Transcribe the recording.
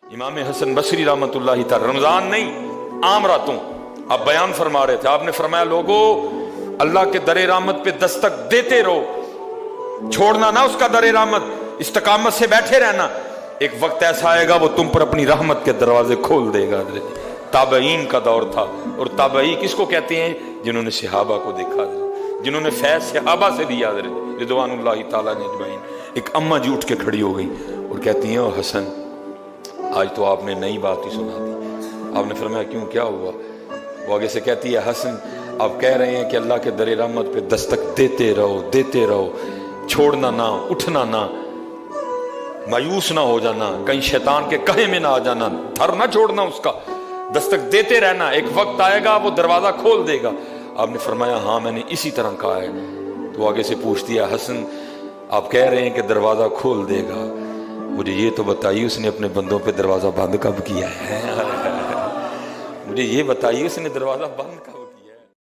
इमाम हसन बसरी रहमतुल्लाहि तआला रमजान नहीं आम रातों आप बयान फरमा रहे थे, आपने फरमाया लोगों अल्लाह के दरे रहमत पे दस्तक देते रहो, छोड़ना ना उसका दरे रहमत, इस्तकामत से बैठे रहना, एक वक्त ऐसा आएगा वो तुम पर अपनी रहमत के दरवाजे खोल देगा। ताबईन का दौर था, और ताबई किसको कहते हैं? जिन्होंने सहाबा को देखा, जिन्होंने फैज सहाबा से लिया रिदवानुल्लाहि ताला अजमईन। एक अम्मा जी उठ के खड़ी हो गई और कहती हैं, ओ हसन आज तो आपने नई बात ही सुना दी। आपने फरमाया क्यों, क्या हुआ? वो आगे से कहती है, हसन आप कह रहे हैं कि अल्लाह के दरे रहमत पे दस्तक देते रहो, छोड़ना ना, उठना ना, मायूस ना हो जाना, कहीं शैतान के कहे में ना आ जाना, धर ना छोड़ना उसका, दस्तक देते रहना, एक वक्त आएगा वो दरवाजा खोल देगा। आपने फरमाया हाँ मैंने इसी तरह कहा है। तो आगे से पूछती है, हसन आप कह रहे हैं कि दरवाजा खोल देगा, मुझे ये तो बताइए उसने अपने बंदों पे दरवाजा बंद कब किया है? मुझे ये बताइए उसने दरवाजा बंद कब